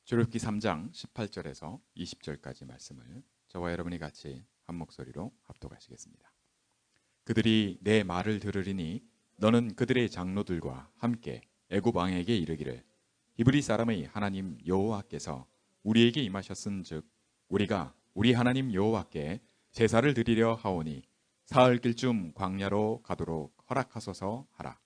출애굽기 3장 18절에서 20절까지 말씀을 저와 여러분이 같이 한 목소리로 합독하시겠습니다. 그들이 내 말을 들으리니 너는 그들의 장로들과 함께 애굽 왕에게 이르기를 히브리 사람의 하나님 여호와께서 우리에게 임하셨은즉 우리가 우리 하나님 여호와께 제사를 드리려 하오니 사흘길쯤 광야로 가도록 허락하소서 하라.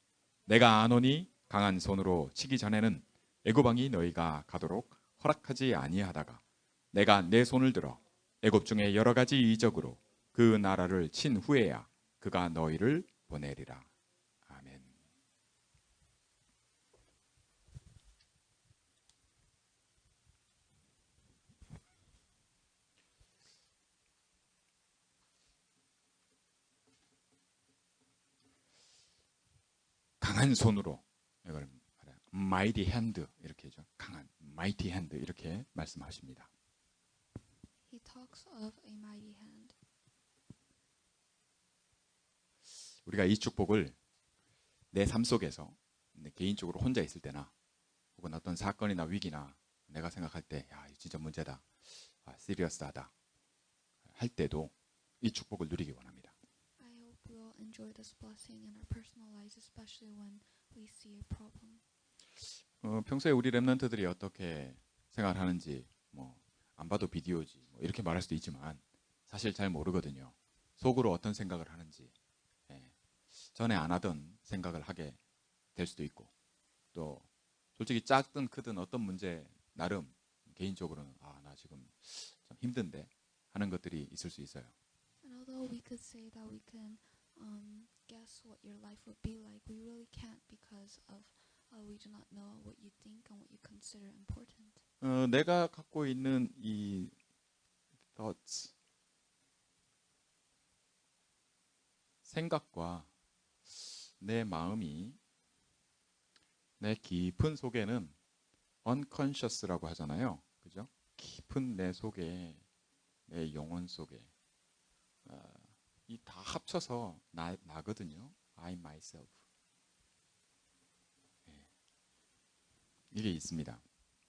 내가 아노니 강한 손으로 치기 전에는 애굽 왕이 너희가 가도록 허락하지 아니하다가 내가 내 손을 들어 애굽 중에 여러 가지 이적으로 그 나라를 친 후에야 그가 너희를 보내리라. 아멘. 강한 손으로, 이걸 mighty hand 이렇게 죠. 강한 mighty hand 이렇게 말씀하십니다. He talks of a mighty hand. 우리가 이 축복을 내 삶 속에서 개인적으로 혼자 있을 때나 혹은 어떤 사건이나 위기나 내가 생각할 때 야, 진짜 문제다, 시리어스하다 할 때도 이 축복을 누리기 원합니다. I hope we'll enjoy this blessing in our personal lives, especially when we see a problem. 평소에 우리 렘넌트들이 어떻게 생활하는지 안 봐도 비디오지 이렇게 말할 수도 있지만 사실 잘 모르거든요. 속으로 어떤 생각을 하는지, 전에 안 하던 생각을 하게 될 수도 있고, 또 솔직히 작든 크든 어떤 문제 나름 개인적으로는 나 지금 좀 힘든데 하는 것들이 있을 수 있어요. And although we could say that we can guess what your life would be like, we really can't because of we do not know what you think and what you consider important. 내가 갖고 있는 이 thoughts, 생각과 내 마음이 내 깊은 속에는 unconscious라고 하잖아요. 그죠? 깊은 내 속에, 내 영혼 속에 이 다 합쳐서 나거든요. I myself. 이게 있습니다.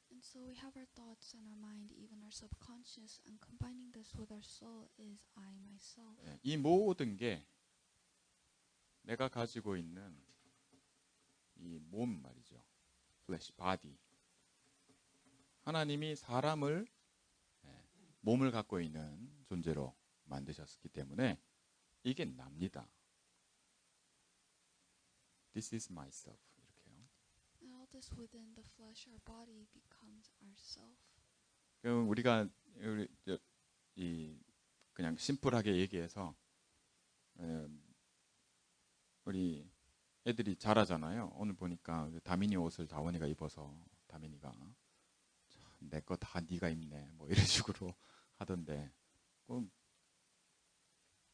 And so we have our thoughts and our mind, even our subconscious, and combining this with our soul is I myself. 이 모든 게 내가 가지고 있는 이 몸 말이죠. flesh, body. 하나님이 사람을 몸을 갖고 있는 존재로 만드셨기 때문에 이게 납니다. This is myself. 이렇게요. And all this within the flesh, our body becomes ourself. 그럼 우리가 그냥 심플하게 얘기해서 우리 애들이 잘하잖아요. 오늘 보니까 다민이 옷을 다원이가 입어서 다민이가 내 거 다 네가 입네 이런 식으로 하던데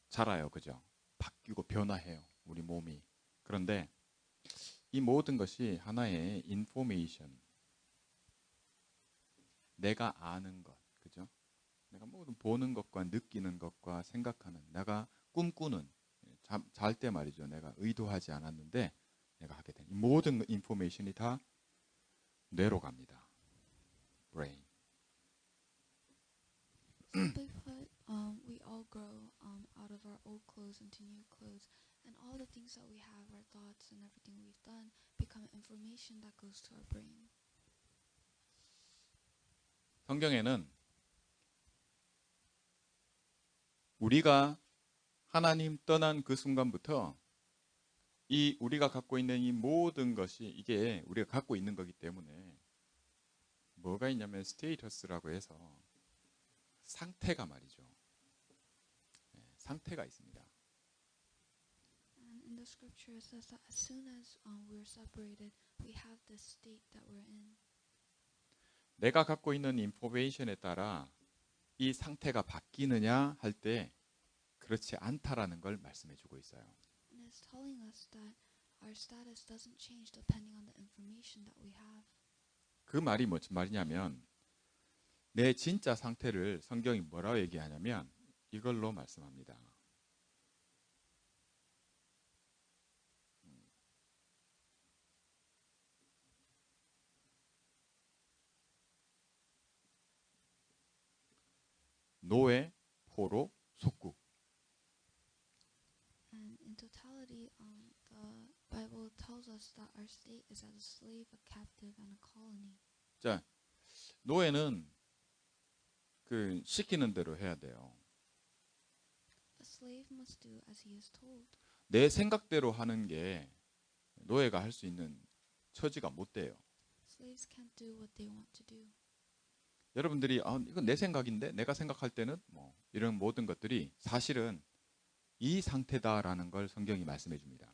자라요. 그죠? 바뀌고 변화해요. 우리 몸이. 그런데 이 모든 것이 하나의 인포메이션, 내가 아는 것, 그죠? 내가 모든 보는 것과 느끼는 것과 생각하는, 내가 꿈꾸는, 잘 때 말이죠. 내가 의도하지 않았는데 내가 하게 된 이 모든 인포메이션이 다 뇌로 갑니다. brain. Simply put, we all grow out of our old clothes into new clothes, and all the things that we have, our thoughts and everything we've done, become information that goes to our brain. 성경에는 우리가 하나님 떠난 그 순간부터 이 우리가 갖고 있는 이 모든 것이 이게 우리가 갖고 있는 거기 때문에 뭐가 있냐면 스테이터스라고 해서 상태가 말이죠. 상태가 있습니다. And in the scripture it says that as soon as we're separated, we have this state that we're in. 내가 갖고 있는 인포메이션에 따라 이 상태가 바뀌느냐 할 때 그렇지 않다라는 걸 말씀해 주고 있어요. And it's telling us that our status doesn't change depending on the information that we have. 그 말이 무슨 말이냐면 내 진짜 상태를 성경이 뭐라고 얘기하냐면 이걸로 말씀합니다. 노예, 포로, 속국. And in totality, the Bible tells us that our state is as a slave, a captive, and a colony. 자, 노예는 그 시키는 대로 해야 돼요. A slave must do as he is told. 내 생각대로 하는 게 노예가 할 수 있는 처지가 못 돼요. Slaves can't do what they want to do. 여러분들이 이건 내 생각인데 내가 생각할 때는 뭐 이런 모든 것들이 사실은 이 상태다라는 걸 성경이 말씀해 줍니다.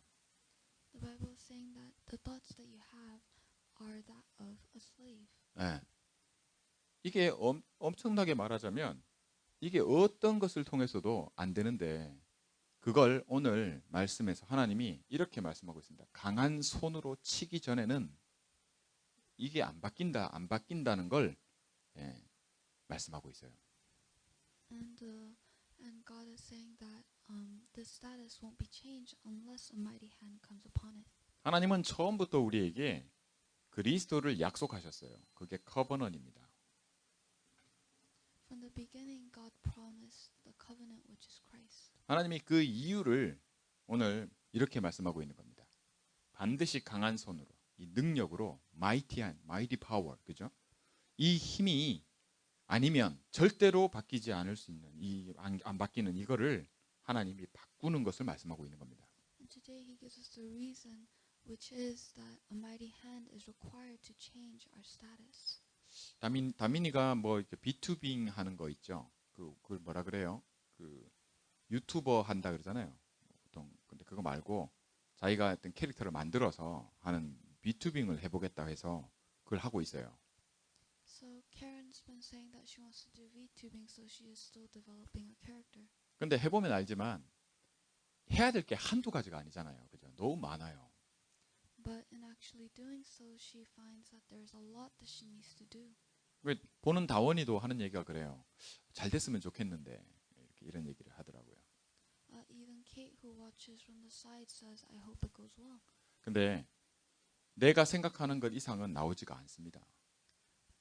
The Bible is saying that the thoughts that you have are that of a slave. 예. 이게 엄청나게 말하자면 이게 어떤 것을 통해서도 안 되는데 그걸 오늘 말씀에서 하나님이 이렇게 말씀하고 있습니다. 강한 손으로 치기 전에는 이게 안 바뀐다는 걸 말씀하고 있어요. And God is saying that the status won't be changed unless a mighty hand comes upon it. 하나님은 처음부터 우리에게 그리스도를 약속하셨어요. 그게 커버넌입니다. From the beginning, God promised the covenant, which is Christ. 하나님이 그 이유를 오늘 이렇게 말씀하고 있는 겁니다. 반드시 강한 손으로, 이 능력으로, mighty power, 그죠? 이 힘이 아니면 절대로 바뀌지 않을 수 있는 안 바뀌는 이거를 하나님이 바꾸는 것을 말씀하고 있는 겁니다. And today He gives us the reason, which is that a mighty hand is required to change our status. 다민이가 뭐 이렇게 B2B 하는 거 있죠? 그걸 뭐라 그래요? 그 유튜버 한다 그러잖아요. 보통 근데 그거 말고 자기가 어떤 캐릭터를 만들어서 하는 B2B를 해보겠다 해서 그걸 하고 있어요. So Karen's been saying that she wants to do VTubing, so she is still developing a character. 근데 해보면 알지만 해야 될 게 한두 가지가 아니잖아요. 그죠? 너무 많아요. But in actually doing so, she finds that there's a lot that she needs to do. 보는 다원이도 하는 얘기가 그래요. 잘 됐으면 좋겠는데 이런 얘기를 하더라고요. Even Kate, who watches from the side, says, "I hope it goes well." 근데 내가 생각하는 것 이상은 나오지가 않습니다.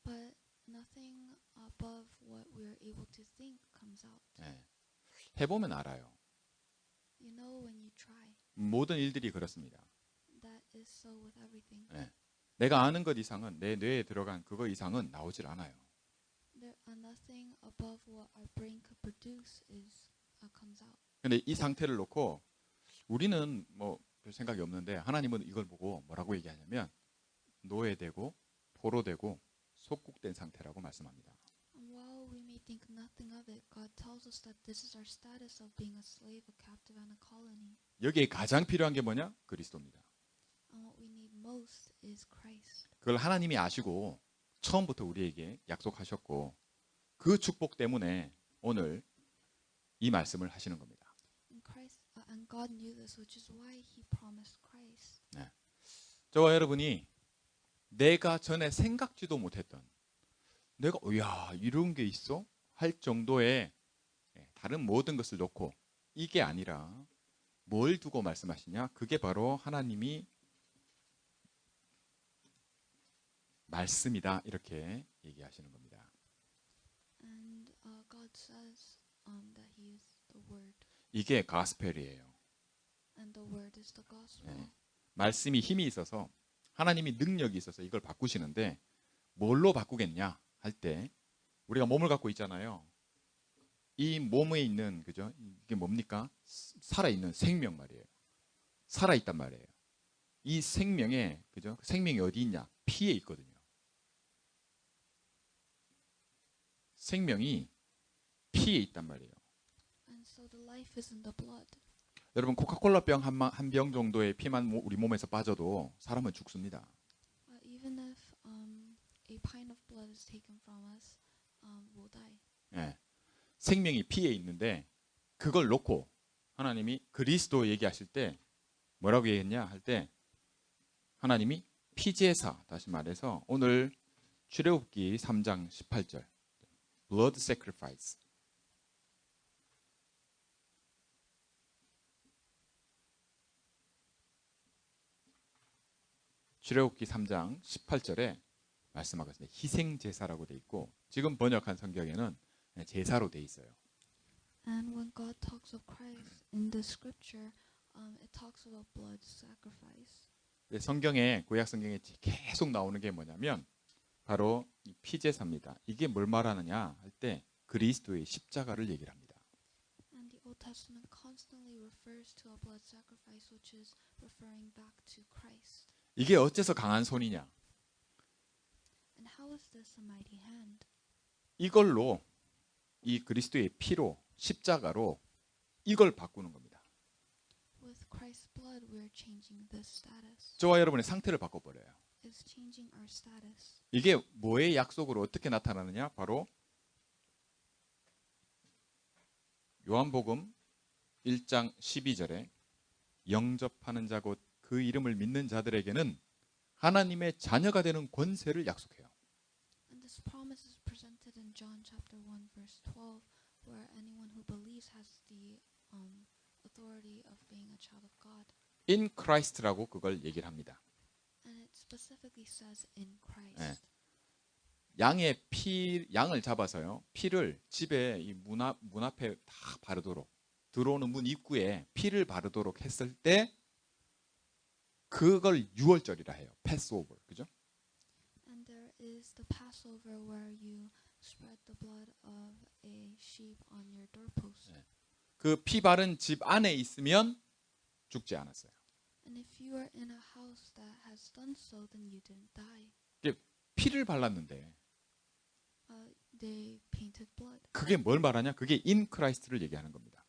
But nothing above what we're able to think comes out. 네. 해보면 알아요. You know when you try. 모든 일들이 그렇습니다. That is so with everything. 네. 내가 아는 것 이상은 내 뇌에 들어간 그거 이상은 나오질 않아요. There are nothing above what our brain could produce comes out. 근데 이 상태를 놓고 우리는 뭐 별 생각이 없는데 하나님은 이걸 보고 뭐라고 얘기하냐면 노예되고 포로되고 속국된 상태라고 말씀합니다. And while we may think nothing of it, God tells us that this is our status of being a slave, a captive, and a colony. 여기에 가장 필요한 게 뭐냐? 그리스도입니다. And what we need most is Christ. 그걸 하나님이 아시고 처음부터 우리에게 약속하셨고 그 축복 때문에 오늘 이 말씀을 하시는 겁니다. And God knew this, which is why He promised Christ. 네. 저와 여러분이 내가 전에 생각지도 못했던 내가 야 이런 게 있어? 할 정도의 다른 모든 것을 놓고 이게 아니라 뭘 두고 말씀하시냐? 그게 바로 하나님이 말씀이다 이렇게 얘기하시는 겁니다. And God says that He is the Word. 이게 가스펠이에요. And the Word is the gospel. 네. 말씀이 힘이 있어서 하나님이 능력이 있어서 이걸 바꾸시는데 뭘로 바꾸겠냐 할 때 우리가 몸을 갖고 있잖아요. 이 몸에 있는 그죠? 이게 뭡니까? 살아있는 생명 말이에요. 살아있단 말이에요. 이 생명에 그죠? 생명이 어디 있냐? 피에 있거든요. 생명이 피에 있단 말이에요. And so the life is in the blood. 여러분 코카콜라 병 한 병 정도의 피만 우리 몸에서 빠져도 사람은 죽습니다. Even if a pint of blood is taken from us, we'll die. 예. 생명이 피에 있는데 그걸 놓고 하나님이 그리스도 얘기하실 때 뭐라고 얘기했냐 할 때 하나님이 피제사 다시 말해서 오늘 출애굽기 3장 18절 blood sacrifice 출애굽기 3장 18절에 말씀하고 있습니다. 희생제사라고 돼 있고 지금 번역한 성경에는 제사로 돼 있어요. And when God talks of Christ in the scripture, it talks about blood sacrifice. 성경에 구약 성경에 계속 나오는 게 뭐냐면 바로 이 피제사입니다. 이게 뭘 말하느냐 할 때 그리스도의 십자가를 얘기를 합니다. And the Old Testament constantly refers to a blood sacrifice, which is referring back to Christ. 이게 어째서 강한 손이냐? And how is this a mighty hand? 이걸로 이 그리스도의 피로 십자가로 이걸 바꾸는 겁니다. With Christ's blood, we are changing this status. 저와 여러분의 상태를 바꿔버려요. It's changing our status. 이게 뭐의 약속으로 어떻게 나타나느냐? 바로 요한복음 1장 12절에 영접하는 자 곧 그 이름을 믿는 자들에게는 하나님의 자녀가 되는 권세를 약속해요. And this promise is presented in John chapter 1 verse 12, where anyone who believes has the authority of being a child of God. In Christ라고 그걸 얘기를 합니다. And it specifically says in Christ. 네. 양을 잡아서요. 피를 집에 이 문 앞에 다 바르도록 들어오는 문 입구에 피를 바르도록 했을 때 그걸 유월절이라 해요. 패스오버. 그죠? And there is the Passover where you spread the blood of a sheep on your doorpost. 네. 그 피 바른 집 안에 있으면 죽지 않았어요. And if you are in a house that has done so, then you didn't die. 피를 발랐는데 They painted blood. 그게 뭘 말하냐? 그게 in Christ를 얘기하는 겁니다.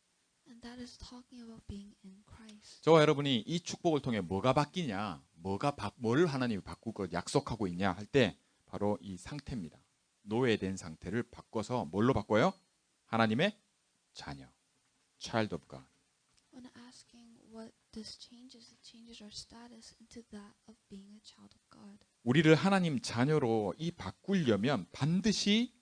And that is talking about being in Christ. 저와 여러분이 이 축복을 통해 뭐가 바뀌냐? 뭘 하나님이 바꾸고 약속하고 있냐 할 때 바로 이 상태입니다. 노예된 상태를 바꿔서 뭘로 바꿔요? 하나님의 자녀. Child of God. When asking what this changes, it changes our status into that of being a child of God. 우리를 하나님 자녀로 바꾸려면 반드시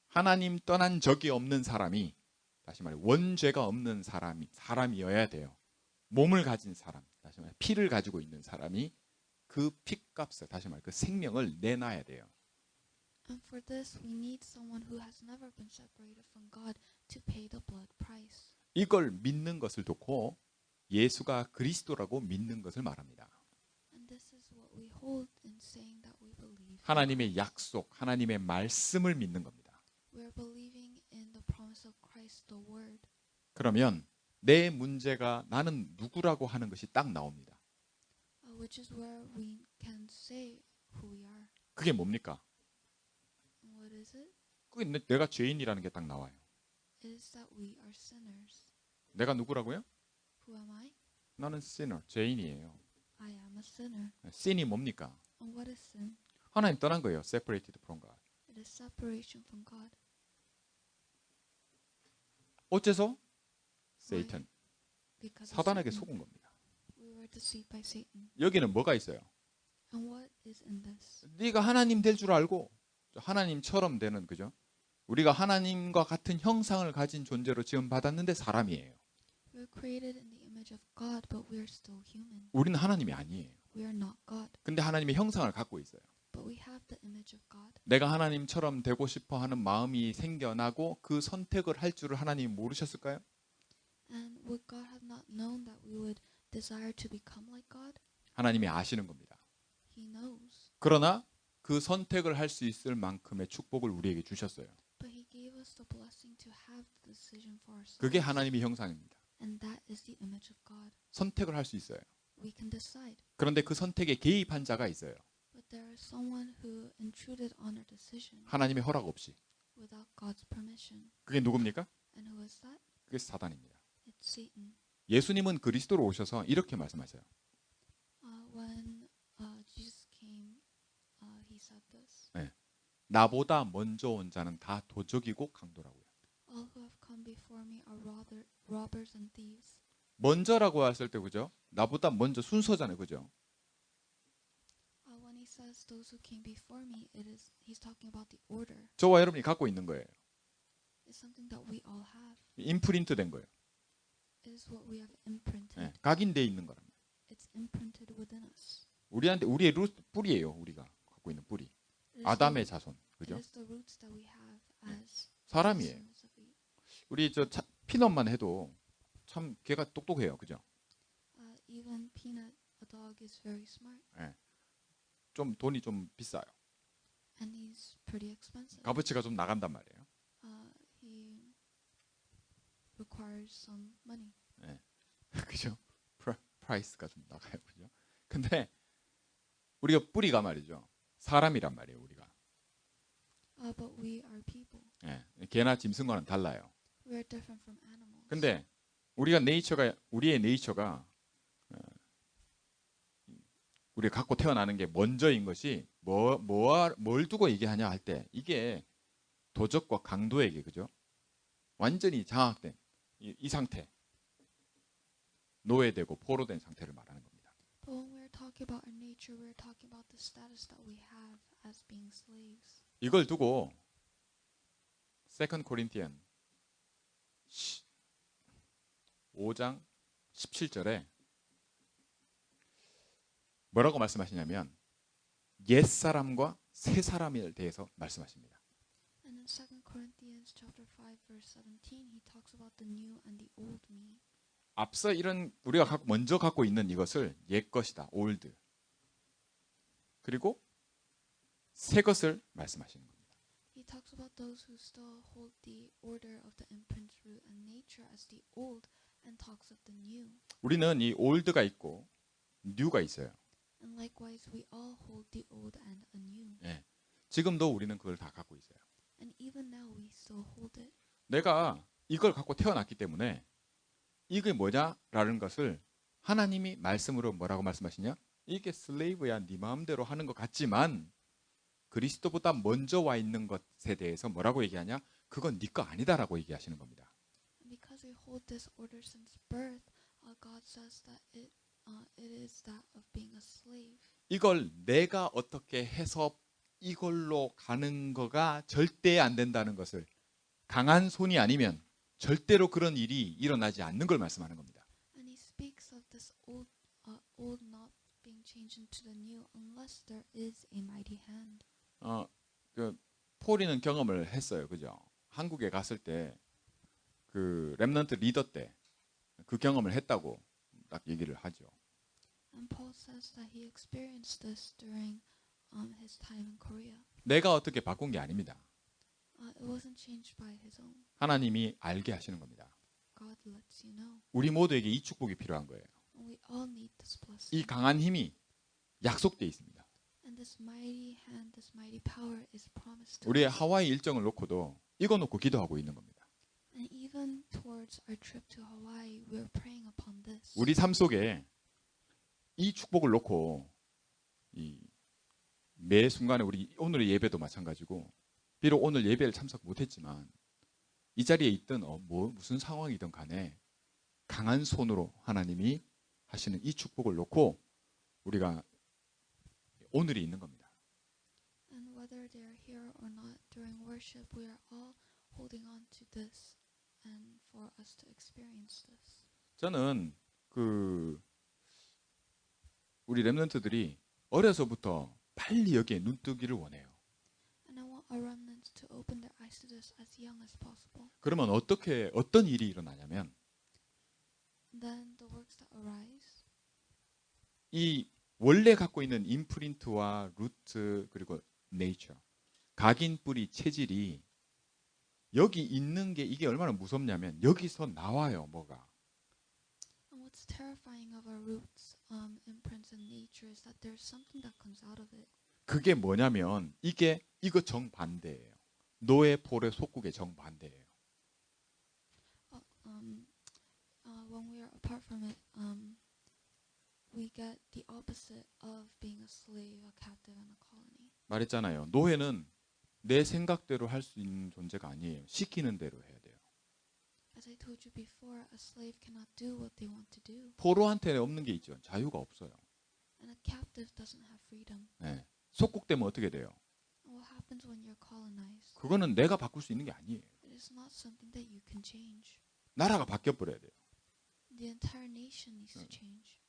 하나님 떠난 적이 없는 사람이, 다시 말해 원죄가 없는 사람이어야 돼요. 몸을 가진 사람, 다시 말해 피를 가지고 있는 사람이 그 피값을, 다시 말해 그 생명을 내놔야 돼요. And for this, we need someone who has never been separated from God to pay the blood price. 이걸 믿는 것을 놓고 예수가 그리스도라고 믿는 것을 말합니다. And this is what we hold in saying that we believe. 하나님의 약속, 하나님의 말씀을 믿는 겁니다. We are believing in the promise of Christ, the Word. 그러면 내 문제가 나는 누구라고 하는 것이 딱 나옵니다. Which is where we can say who we are. 그게 뭡니까? And what is it? 그게 내가 죄인이라는 게 딱 나와요. It is that we are sinners. 내가 누구라고요? Who am I? 나는 sinner, 죄인이에요. I am a sinner. sin이 뭡니까? And what is sin? 하나님 떠난 거예요. separated from God. It is separation from God. 어째서? Satan. Because of 사단에게 Satan. 속은 겁니다. We were deceived by Satan. 여기는 뭐가 있어요? And what is in this? 네가 하나님 될 줄 알고 하나님처럼 되는, 그죠? 우리가 하나님과 같은 형상을 가진 존재로 지금 받았는데 사람이에요. We were created in the image of God, but we are still human. 우리는 하나님이 아니에요. We are not God, 근데 하나님의 형상을 갖고 있어요. but we have the image of God. 내가 하나님처럼 되고 싶어 하는 마음이 생겨나고 그 선택을 할 줄을 하나님이 모르셨을까요? And would God have not known that we would desire to become like God? 하나님이 아시는 겁니다. He knows. 그러나 그 선택을 할 수 있을 만큼의 축복을 우리에게 주셨어요. But He gave us the blessing to have the decision for ourselves. 그게 하나님의 형상입니다. And that is the image of God. 선택을 할 수 있어요. We can decide. 그런데 그 선택에 개입한 자가 있어요. But there is someone who intruded on our decision 하나님의 허락 없이. without God's permission. 그게 누굽니까? And who is that? 그게 사단입니다. It's Satan. 예수님은 그리스도로 오셔서 이렇게 말씀하세요. When Jesus came, He said this. 나보다 먼저 온 자는 다 도적이고 강도라고요. All who have come before me are robbers and thieves. 먼저라고 했을 때, 그죠? 나보다 먼저 순서잖아요. 그죠? When He says those who came before me, He's talking about the order. 저와 여러분이 갖고 있는 거예요. It's something that we all have. 임프린트 된 거예요. It is what we have imprinted. 각인되어 있는 거랍니다. It's imprinted within us. 우리의 뿌리예요. 우리가 갖고 있는 뿌리. It is 아담의 the, 자손. it 그죠? is the root notes that we have as 사람이에요. citizens of the 우리 피넛만 해도 참 걔가 똑똑해요, 그죠? even Peanut, a dog, is very smart 좀 돈이 좀 비싸요. and he's pretty expensive. 값어치가 좀 나간단 말이에요. He requires some money. 그죠? 프라이스가 좀 나가요, 그죠? 근데 우리가 뿌리가 말이죠. 사람이란 말이에요, 우리가. But we are people. 개나 짐승과는 달라요. We are different from animals. 근데 우리의 네이처가 우리가 갖고 태어나는 게 먼저인 것이 뭘 두고 얘기하냐 할 때 이게 도적과 강도에게, 그죠? 완전히 장악된 이 상태, 노예되고 포로된 상태를 말하는 겁니다. But when we're talking about our nature, we're talking about the status that we have as being slaves. 이걸 두고 2 코린티안 5장 17절에 뭐라고 말씀하시냐면 옛사람과 새사람에 대해서 말씀하십니다. And in 2 Corinthians chapter 5 verse 17, he talks about the new and the old me. 앞서 이런 우리가 먼저 갖고 있는 이것을 옛 것이다, 올드. 그리고 새 것을 말씀하시는 겁니다. He talks about those who still hold the order of the imprint root and nature as the old and talks of the new. 우리는 이 올드가 있고 뉴가 있어요. And likewise, we all hold the old and a new. 지금도 우리는 그걸 다 갖고 있어요. And even now we still hold it. 내가 이걸 갖고 태어났기 때문에 이게 뭐냐라는 것을 하나님이 말씀으로 뭐라고 말씀하시냐? 이게 슬레이브야, 네 마음대로 하는 것 같지만 그리스도보다 먼저 와 있는 것에 대해서 뭐라고 얘기하냐? 그건 네 거 아니다라고 얘기하시는 겁니다. And because we hold this order since birth, God says that it is that of being a slave. 이걸 내가 어떻게 해서 이걸로 가는 거가 절대 안 된다는 것을, 강한 손이 아니면 절대로 그런 일이 일어나지 않는 걸 말씀하는 겁니다. And he speaks of this old not being changed into the new unless there is a mighty hand. 폴이는 경험을 했어요, 그죠? 한국에 갔을 때 그 렘넌트 리더 때 그 경험을 했다고 딱 얘기를 하죠. And Paul says that he experienced this during his time in Korea. 내가 어떻게 바꾼 게 아닙니다. It wasn't changed by his own. 하나님이 알게 하시는 겁니다. God lets you know. 우리 모두에게 이 축복이 필요한 거예요. And we all need this blessing. 이 강한 힘이 약속돼 있습니다. And this mighty hand, this mighty power is promised to 우리의 us. 하와이 일정을 놓고도 이거 놓고 기도하고 있는 겁니다. And even towards our trip to Hawaii, we're praying upon this. 우리 삶 속에 이 축복을 놓고 매 순간에 우리 오늘의 예배도 마찬가지고, 비록 오늘 예배를 참석 못했지만 이 자리에 있든 무슨 상황이든 간에 강한 손으로 하나님이 하시는 이 축복을 놓고 우리가 오늘이 있는 겁니다. And whether they're here or not during worship, we are all holding on to this and for us to experience this. 저는 우리 렘넌트들이 어려서부터 빨리 여기에 눈뜨기를 원해요. And I want our remnants to open their eyes to this as young as possible. 그러면 어떤 일이 일어나냐면 Then the works that arise, 이 원래 갖고 있는 임프린트와 루트 그리고 네이처, 각인 뿌리 체질이 여기 있는 게 이게 얼마나 무섭냐면 여기서 나와요, 뭐가. and what's terrifying of our roots, imprints and nature is that there's something that comes out of it. 그게 뭐냐면 이거 정반대예요. 노예 폴의 속국의 정반대예요. When we are apart from it, we get the opposite of being a slave, a captive, and a colony. 말했잖아요. 노예는 내 생각대로 할 수 있는 존재가 아니에요. 시키는 대로 해야 돼요. As I told you before, a slave cannot do what they want to do, 포로한테는 없는 게 있죠. 자유가 없어요. and a captive doesn't have freedom. 네. 속국되면 어떻게 돼요? And what happens when you're colonized? 그거는 내가 바꿀 수 있는 게 아니에요. It is not something that you can change. 나라가 바뀌어버려야 돼요. The entire nation needs to change.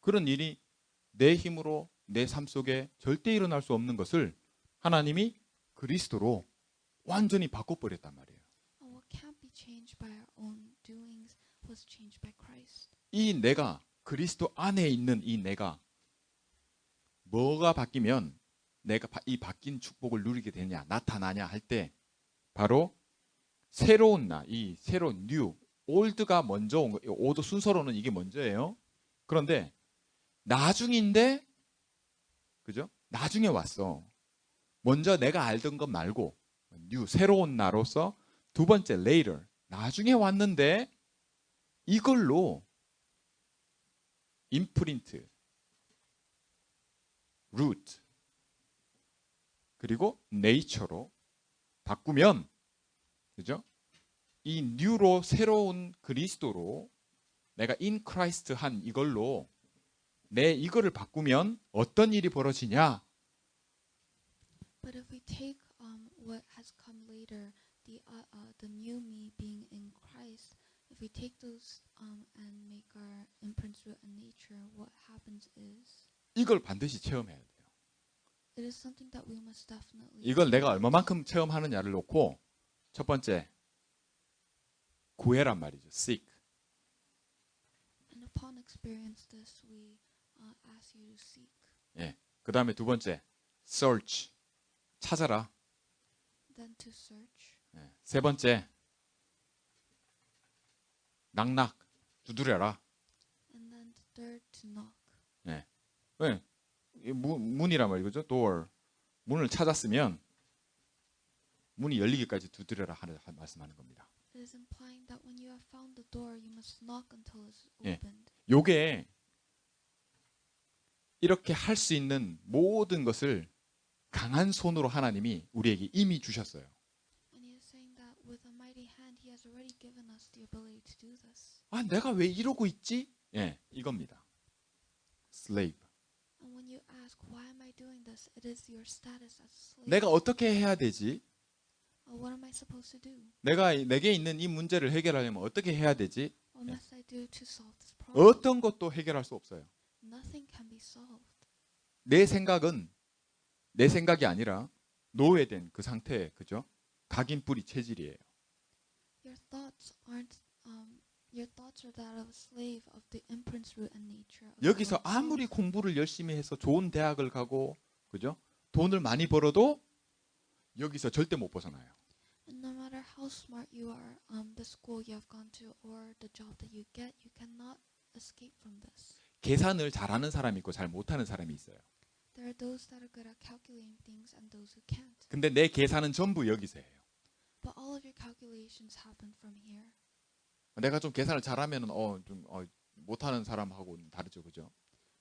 그런 일이 내 힘으로 내 삶 속에 절대 일어날 수 없는 것을 하나님이 그리스도로 완전히 바꿔버렸단 말이에요. And what can't be changed by our own doings was changed by Christ. 이 내가 그리스도 안에 있는 이 내가 뭐가 바뀌면 내가 이 바뀐 축복을 누리게 되냐 나타나냐 할 때 바로 새로운 나, 이 새로운 뉴, 올드가 먼저 온 거, 오드 순서로는 이게 먼저예요. 그런데 나중인데, 그죠? 나중에 왔어. 먼저 내가 알던 것 말고 뉴, 새로운 나로서 두 번째 later, 나중에 왔는데 이걸로 임프린트, root, 그리고 nature로 바꾸면, 그죠? 이 뉴로 새로운 그리스도로 내가 in Christ 한 이걸로 내 이거를 바꾸면 어떤 일이 벌어지냐? But if we take what has come later, the new me being in Christ, if we take those and make our imprints root in nature, what happens is 이걸 반드시 체험해야 돼요. it is something that we must definitely. 이걸 내가 얼마만큼 체험하느냐를 놓고 첫 번째 구해란 말이죠. seek. And upon experience this, we ask you to seek. 예. 그다음에 두 번째 search. 찾아라. Then to search. 예. 세 번째 낙낙. 두드려라. And then the third to knock. 예. 예. 문이란 말이죠. door. 문을 찾았으면 문이 열리기까지 두드려라 하는 말씀하는 겁니다. It is implying that when you have found the door, you must knock until it's 예. opened. 요게 이렇게 할 수 있는 모든 것을 강한 손으로 하나님이 우리에게 이미 주셨어요. And he is saying that with a mighty hand, he has already given us the ability to do this. 아, 내가 왜 이러고 있지? 예, 이겁니다. slave. And when you ask, why am I doing this? It is your status as a slave. 내가 어떻게 해야 되지? What am I supposed to do? 내게 있는 이 문제를 해결하려면 어떻게 해야 되지? What must I do to solve this problem? 어떤 것도 해결할 수 없어요. Nothing can be solved. 내 생각은 내 생각이 아니라 노예된 그 상태에, 그죠? 각인 뿌리 체질이에요. Your thoughts are that of a slave of the imprints root and nature. Of 여기서 oneself. 아무리 공부를 열심히 해서 좋은 대학을 가고, 그죠? 돈을 많이 벌어도 여기서 절대 못 벗어나요. And no matter how smart you are, the school you have gone to or the job that you get, you cannot escape from this. 계산을 잘하는 사람이 있고 잘 못하는 사람이 있어요. There are those that are good at calculating things and those who can't. 근데 내 계산은 전부 여기서 해요. But all of your calculations happen from here. 내가 좀 계산을 잘하면은 못하는 사람하고는 다르죠, 그죠?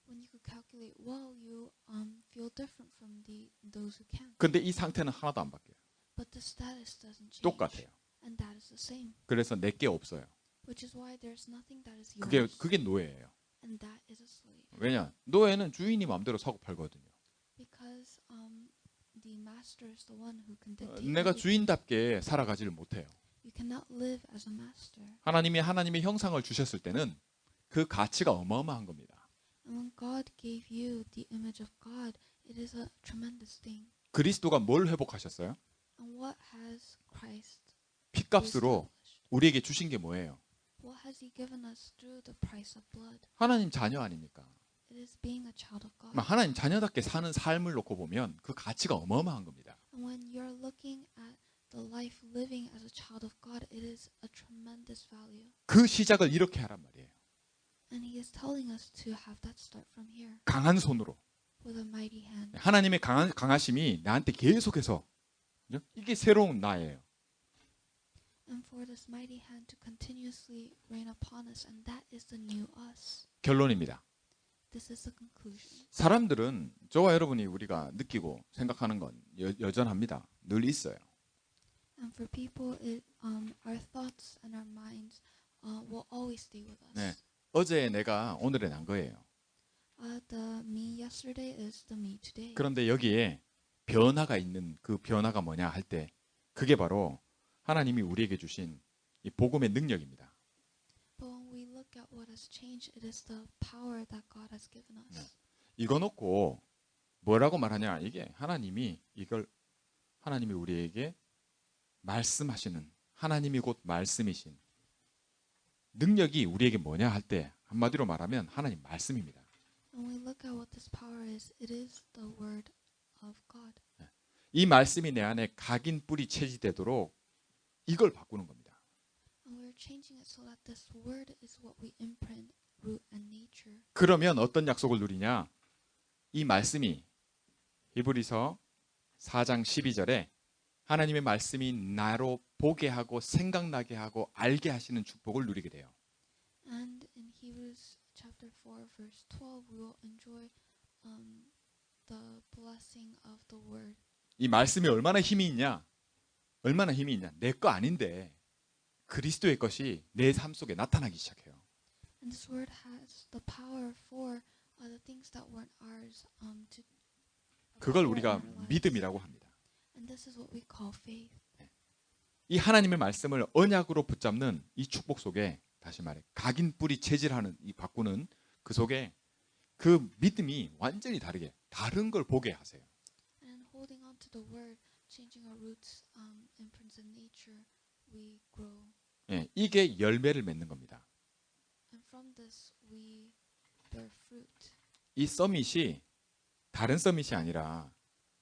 When you could calculate well, you feel different from those who can't. 근데 이 상태는 하나도 안 바뀌어요. But the status doesn't change. 똑같아요. And that is the same. 그래서 내게 없어요. Which is why there's nothing that is yours. 그게 노예예요. And that is a slave. 왜냐? 노예는 주인이 마음대로 사고 팔거든요. Because the master is the one who can dictate. 내가 everything. 주인답게 살아가지를 못해요. You cannot live as a master. 하나님의 형상을 주셨을 때는 그 가치가 어마어마한 겁니다. And when God gave you the image of God, it is a tremendous thing. 그리스도가 뭘 회복하셨어요? And what has Christ 핏값으로 established? 우리에게 주신 게 뭐예요? What has He given us through the price of blood? 하나님 자녀 아닙니까? It is being a child of God. 하나님 자녀답게 사는 삶을 놓고 보면 그 가치가 어마어마한 겁니다. And when you're looking at the life living as a child of God, it is a tremendous value. 그 시작을 이렇게 하란 말이에요. And He is telling us to have that start from here 강한 손으로. with a mighty hand. 하나님의 강하심이 나한테 계속해서, 그죠? 이게 새로운 나예요. And for this mighty hand to continuously reign upon us, and that is the new us. 결론입니다. This is the conclusion. 사람들은 저와 여러분이 우리가 느끼고 생각하는 건 여전합니다. 늘 있어요. And for people, our thoughts and our minds will always stay with us. 네. 어제의 내가 오늘의 난 거예요. The me yesterday is the me today. 그런데 여기에 변화가 있는 그 변화가 뭐냐 할 때 그게 바로 하나님이 우리에게 주신 이 복음의 능력입니다. But when we look at what has changed, it is the power that God has given us. 이거 놓고 뭐라고 말하냐? 이게 하나님이 우리에게 말씀하시는 하나님이 곧 말씀이신 능력이 우리에게 뭐냐 할 때 한마디로 말하면 하나님 말씀입니다. When we look at what this power is, it is the word of God. 이 말씀이 내 안에 각인 뿌리 체지되도록 이걸 바꾸는 겁니다. And we're changing it so that this word is what we imprint, root, and nature. 그러면 어떤 약속을 누리냐? 이 말씀이 히브리서 4장 12절에 하나님의 말씀이 나로 보게 하고 생각나게 하고 알게 하시는 축복을 누리게 돼요. And in Hebrews chapter 4, verse 12, we will enjoy the blessing of the word. 이 말씀이 얼마나 힘이 있냐? 얼마나 힘이 있냐? 내 거 아닌데 그리스도의 것이 내 삶 속에 나타나기 시작해요. And this word has the power for the things that weren't ours to 그걸 appear 우리가 in our lives. 믿음이라고 합니다. And this is what we call faith. 이 하나님의 말씀을 언약으로 붙잡는 이 축복 속에 다시 말해 각인 뿌리 체질하는 이 바꾸는 그 속에 그 믿음이 완전히 다르게 다른 걸 보게 하세요. And holding on to the word, changing our roots, imprints in nature, we grow. 예, 이게 열매를 맺는 겁니다. And from this we bear fruit. 이 서밋이 다른 서밋이 아니라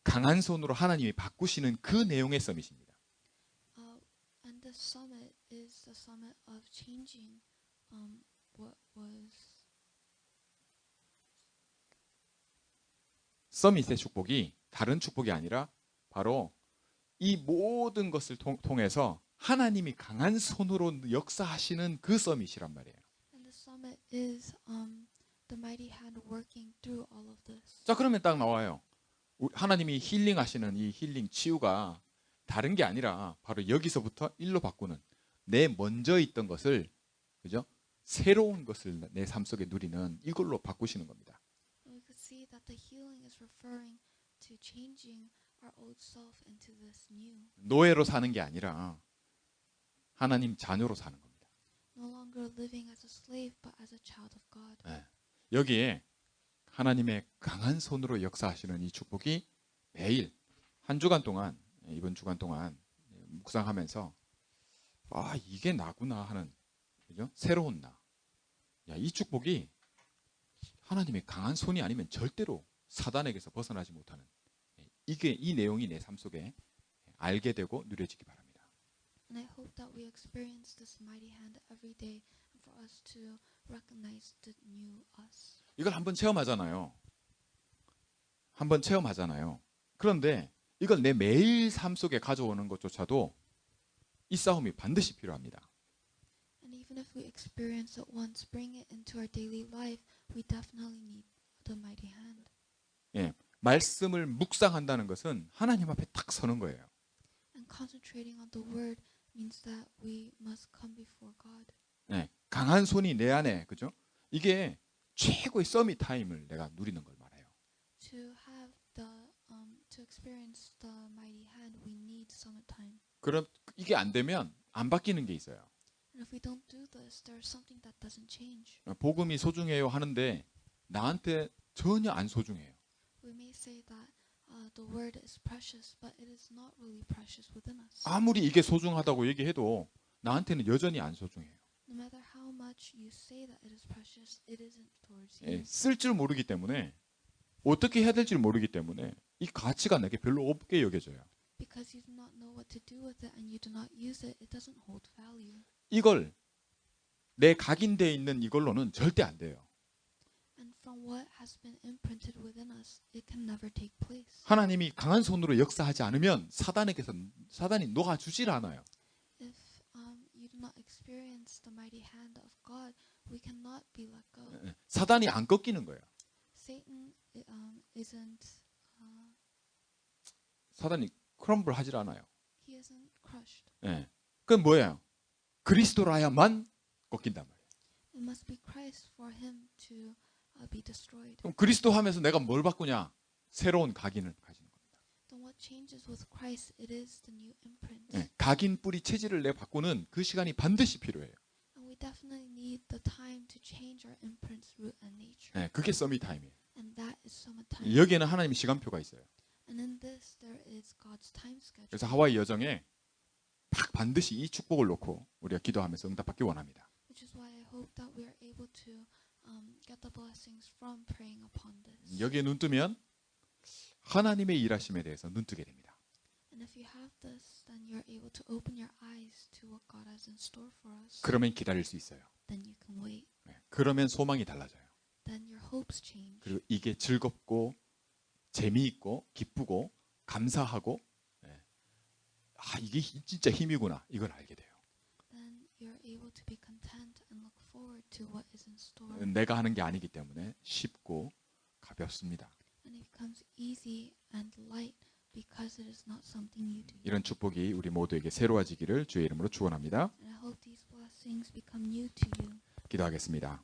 강한 손으로 하나님이 바꾸시는 그 내용의 서밋입니다. And the summit is the summit of changing what was. 서밋의 축복이 다른 축복이 아니라 바로 이 모든 것을 통해서 하나님이 강한 손으로 역사하시는 그 서밋이란 말이에요. And the summit is the mighty hand working through all of this. 자, 그러면 딱 나와요. 하나님이 힐링하시는 이 힐링 치유가 다른 게 아니라 바로 여기서부터 일로 바꾸는 내 먼저 있던 것을 그죠? 새로운 것을 내 삶 속에 누리는 이걸로 바꾸시는 겁니다. And we could see that the healing is referring to changing our old self into this new. 노예로 사는 게 아니라 하나님 자녀로 사는 겁니다. No longer living as a slave but as a child of God. 네. 여기에 하나님의 강한 손으로 역사하시는 이 축복이 매일 한 주간 동안 이번 주간 동안 묵상하면서 아 이게 나구나 하는 그죠? 새로운 나. 야, 이 축복이 하나님의 강한 손이 아니면 절대로 사단에게서 벗어나지 못하는 이게 이 내용이 내 삶 속에 알게 되고 누려지기 바랍니다. And I hope that we experience this mighty hand every day and for us to recognize the new us. 이걸 한번 체험하잖아요. 한번 체험하잖아요. 그런데 이걸 내 매일 삶 속에 가져오는 것조차도 이 싸움이 반드시 필요합니다. And even if we experience it once, bring it into our daily life, we definitely need the mighty hand. 예, 말씀을 묵상한다는 것은 하나님 앞에 딱 서는 거예요. And concentrating on the word means that we must come before God. 예, 강한 손이 내 안에 그죠? 이게 최고의 서밋 타임을 내가 누리는 걸 말해요. To have to experience the mighty hand, we need summit time. 그럼 이게 안 되면 안 바뀌는 게 있어요. And if we don't do this, there's something that doesn't change. 복음이 소중해요 하는데 나한테 전혀 안 소중해요. We may say that the word is precious, but it is not really precious within us. 아무리 이게 소중하다고 얘기해도 나한테는 여전히 안 소중해요. No matter how much you say that it is precious, it isn't towards you. 예, 쓸 줄 모르기 때문에 어떻게 해야 될지 모르기 때문에 이 가치가 내게 별로 없게 여겨져요. Because you do not know what to do with it and you do not use it, it doesn't hold value. 이걸 내 각인되어 있는 이걸로는 절대 안 돼요. And from what has been imprinted within us, it can never take place. 하나님이 강한 손으로 역사하지 않으면 사단이 녹아주질 않아요. If you do not experience the mighty hand of God, we cannot be let go. 사단이 안 꺾이는 거예요. Satan isn't 사단이 크럼블 하질 않아요. he isn't crushed. 예. 그건 뭐예요? 그리스도라야만 꺾인단 말이에요. It must be Christ for him to be destroyed. 그럼 그리스도 하면서 내가 뭘 바꾸냐? 새로운 각인을 가지는 겁니다. Then what changes with Christ? It is the new imprint. 예. 각인 뿌리 체질을 내 바꾸는 그 시간이 반드시 필요해요. And we definitely need the time to change our imprints, root, and nature. 예. 그게 서밋 타임이에요. And that is summit time. 여기에는 하나님의 시간표가 있어요. And in this, there is God's time schedule. 그래서 하와이 여정에 딱 반드시 이 축복을 놓고 우리가 기도하면서 응답받기 원합니다. Which is why I hope that we are able to get the blessings from praying upon this. 여기에 눈 뜨면 하나님의 일하심에 대해서 눈 뜨게 됩니다. And if you have this, then you're able to open your eyes to what God has in store for us. 그러면 기다릴 수 있어요. Then you can wait. 그러면 소망이 달라져요. Then your hopes change. 그리고 이게 즐겁고 재미있고 기쁘고 감사하고 이게 진짜 힘이구나 이걸 알게 돼요. Then you're able to be content and look forward to what is in store. 내가 하는 게 아니기 때문에 쉽고 가볍습니다. And it becomes easy and light because it is not something you do. 이런 축복이 우리 모두에게 새로워지기를 주의 이름으로 축원합니다. And I hope these blessings become new to you. 기도하겠습니다.